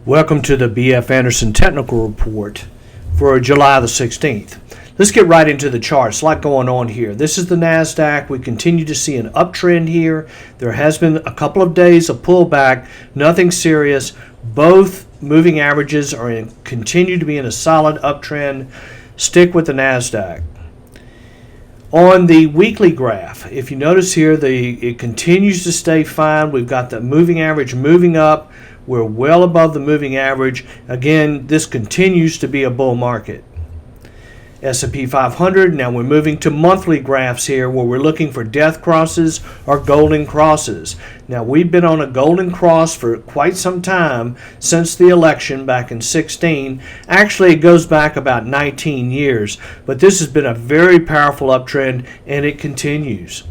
Welcome to the B.F. Anderson Technical Report for July the 16th. Let's get right into the charts. A lot going on here. This is the NASDAQ. We continue to see an uptrend here. There has been a couple of days of pullback, nothing serious. Both moving averages continue to be in a solid uptrend. Stick with the NASDAQ. On the weekly graph, if you notice here, it continues to stay fine. We've got the moving average moving up. We're well above the moving average. Again, this continues to be a bull market. S&P 500, now we're moving to monthly graphs here where we're looking for death crosses or golden crosses. Now we've been on a golden cross for quite some time since the election back in 16. Actually, it goes back about 19 years, but this has been a very powerful uptrend and it continues.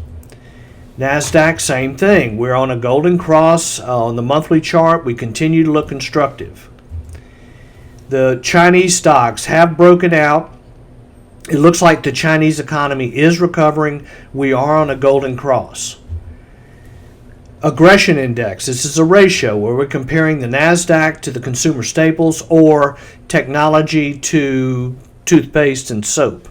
NASDAQ, same thing. We're on a golden cross on the monthly chart. We continue to look constructive. The Chinese stocks have broken out. It looks like the Chinese economy is recovering. We are on a golden cross. Aggression index. This is a ratio where we're comparing the NASDAQ to the consumer staples or technology to toothpaste and soap.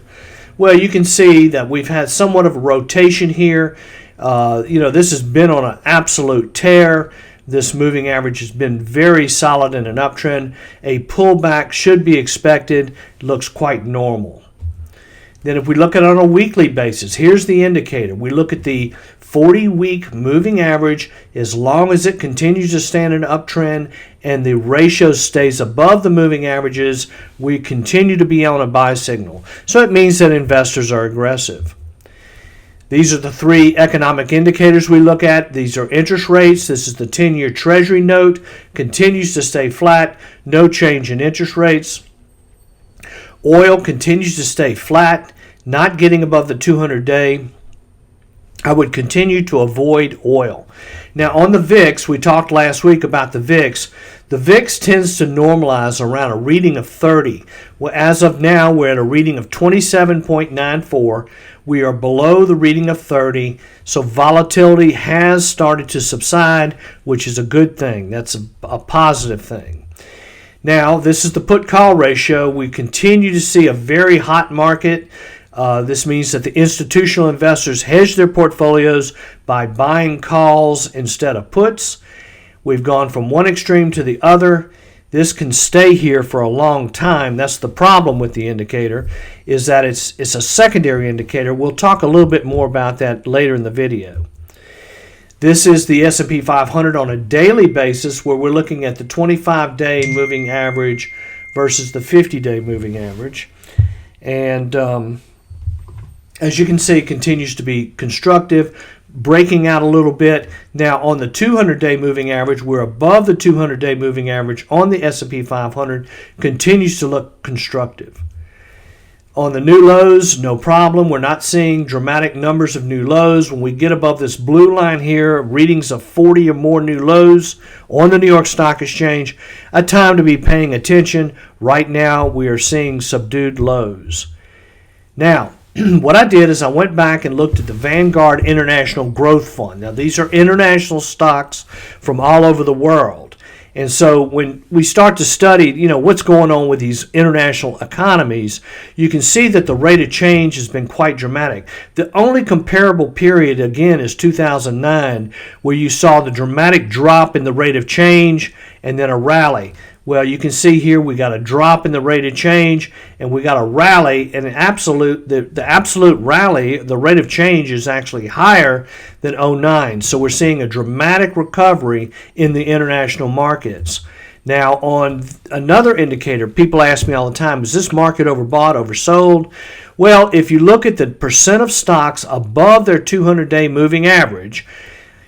Well, you can see that we've had somewhat of a rotation here. This has been on an absolute tear. This moving average has been very solid in an uptrend. A pullback should be expected. It looks quite normal. Then if we look at it on a weekly basis, here's the indicator. We look at the 40-week moving average. As long as it continues to stand in an uptrend and the ratio stays above the moving averages, we continue to be on a buy signal. So it means that investors are aggressive. These are the three economic indicators we look at. These are interest rates. This is the 10-year Treasury note. Continues to stay flat. No change in interest rates. Oil continues to stay flat, not getting above the 200-day. I would continue to avoid oil. Now on the VIX, we talked last week about the VIX. The VIX tends to normalize around a reading of 30. Well, as of now, we're at a reading of 27.94. We are below the reading of 30, so volatility has started to subside, which is a good thing. That's a positive thing. Now, this is the put-call ratio. We continue to see a very hot market. This means that the institutional investors hedge their portfolios by buying calls instead of puts. We've gone from one extreme to the other. This can stay here for a long time. That's the problem with the indicator, is that it's a secondary indicator. We'll talk a little bit more about that later in the video. This is the S&P 500 on a daily basis where we're looking at the 25-day moving average versus the 50-day moving average. And as you can see, it continues to be constructive, breaking out a little bit. Now on the 200-day moving average, we're above the 200-day moving average on the S&P 500, continues to look constructive. On the new lows, no problem. We're not seeing dramatic numbers of new lows. When we get above this blue line here, readings of 40 or more new lows on the New York Stock Exchange, a time to be paying attention. Right now, we are seeing subdued lows. Now, what I did is I went back and looked at the Vanguard International Growth Fund. Now, these are international stocks from all over the world. And so when we start to study, what's going on with these international economies, you can see that the rate of change has been quite dramatic. The only comparable period, again, is 2009, where you saw the dramatic drop in the rate of change and then a rally. Well, you can see here we got a drop in the rate of change and we got a rally, and the absolute rally, the rate of change is actually higher than 2009. So we're seeing a dramatic recovery in the international markets. Now, on another indicator, people ask me all the time, is this market overbought, oversold? Well, if you look at the percent of stocks above their 200-day moving average,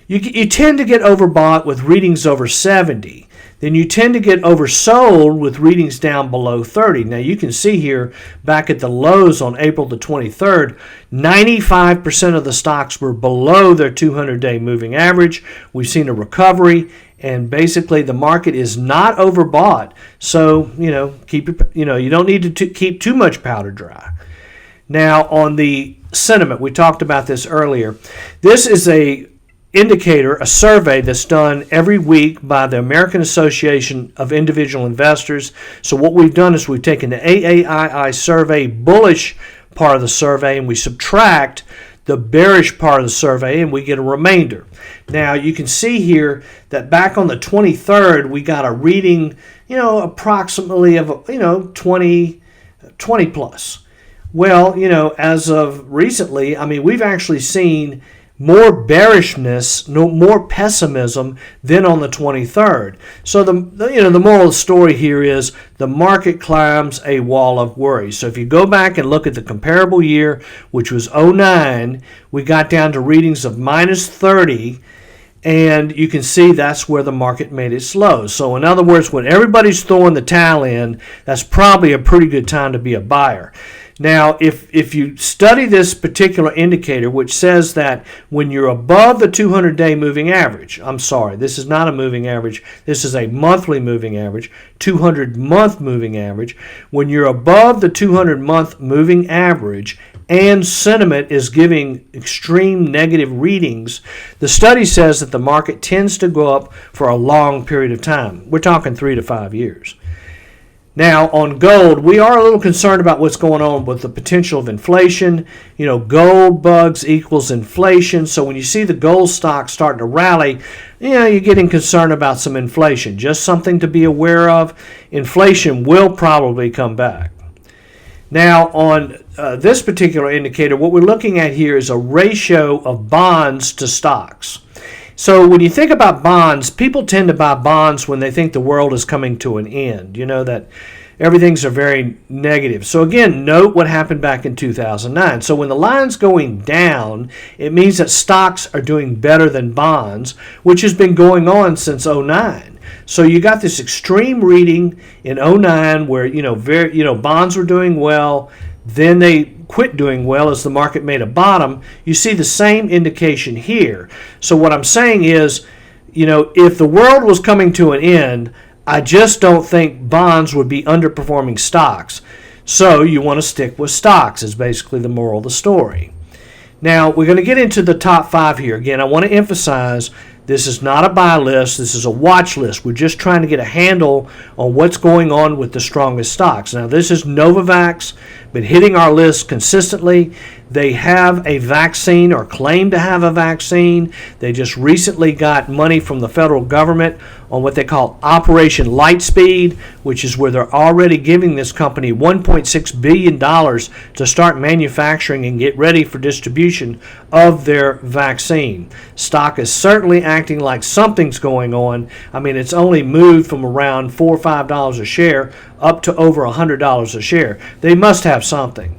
you tend to get overbought with readings over 70. Then you tend to get oversold with readings down below 30. Now you can see here back at the lows on April the 23rd, 95% of the stocks were below their 200-day moving average. We've seen a recovery, and basically the market is not overbought. So, you don't need to keep too much powder dry. Now on the sentiment, we talked about this earlier. This is a indicator, a survey that's done every week by the American Association of Individual Investors. So what we've done is we've taken the AAII survey bullish part of the survey and we subtract the bearish part of the survey and we get a remainder. Now you can see here that back on the 23rd we got a reading, approximately of 20 plus. Well, as of recently, we've actually seen more bearishness, more pessimism than on the 23rd. So the moral of the story here is the market climbs a wall of worry. So if you go back and look at the comparable year, which was 09, we got down to readings of minus 30, and you can see that's where the market made its low. So in other words, when everybody's throwing the towel in, that's probably a pretty good time to be a buyer. Now, if you study this particular indicator, which says that when you're above the 200-day moving average, this is not a moving average, this is a monthly moving average, 200-month moving average. When you're above the 200-month moving average and sentiment is giving extreme negative readings, the study says that the market tends to go up for a long period of time. We're talking 3 to 5 years. Now, on gold, we are a little concerned about what's going on with the potential of inflation. Gold bugs equals inflation. So when you see the gold stock starting to rally, you're getting concerned about some inflation. Just something to be aware of. Inflation will probably come back. Now, on this particular indicator, what we're looking at here is a ratio of bonds to stocks. So when you think about bonds, people tend to buy bonds when they think the world is coming to an end, that everything's are very negative. So again, note what happened back in 2009. So when the line's going down, it means that stocks are doing better than bonds, which has been going on since 09. So you got this extreme reading in 09 where, bonds were doing well, then they quit doing well as the market made a bottom. You see the same indication here. So what I'm saying is, if the world was coming to an end, I just don't think bonds would be underperforming stocks. So you want to stick with stocks is basically the moral of the story. Now, we're going to get into the top 5 here. Again, I want to emphasize this is not a buy list. This is a watch list. We're just trying to get a handle on what's going on with the strongest stocks. Now, this is Novavax, been hitting our list consistently. They have a vaccine or claim to have a vaccine. They just recently got money from the federal government on what they call Operation Lightspeed, which is where they're already giving this company $1.6 billion to start manufacturing and get ready for distribution of their vaccine. Stock is certainly acting like something's going on. It's only moved from around $4 or $5 a share up to over $100 a share. They must have something.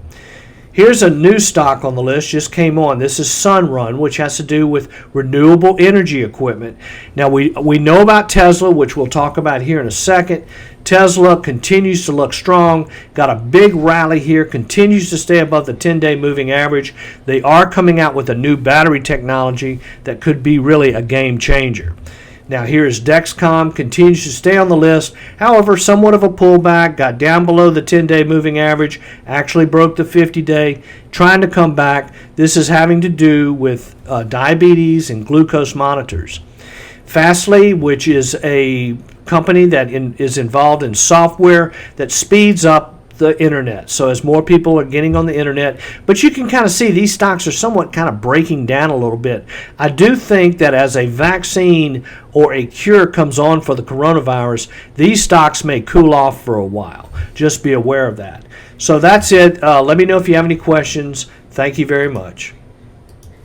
Here's a new stock on the list, just came on. This is Sunrun, which has to do with renewable energy equipment. Now, we know about Tesla, which we'll talk about here in a second. Tesla continues to look strong, got a big rally here, continues to stay above the 10-day moving average. They are coming out with a new battery technology that could be really a game changer. Now here's Dexcom, continues to stay on the list. However, somewhat of a pullback, got down below the 10-day moving average, actually broke the 50-day, trying to come back. This is having to do with diabetes and glucose monitors. Fastly, which is a company that is involved in software that speeds up the internet. So as more people are getting on the internet, but you can kind of see these stocks are somewhat kind of breaking down a little bit. I do think that as a vaccine or a cure comes on for the coronavirus, these stocks may cool off for a while. Just be aware of that. So that's it. Let me know if you have any questions. Thank you very much.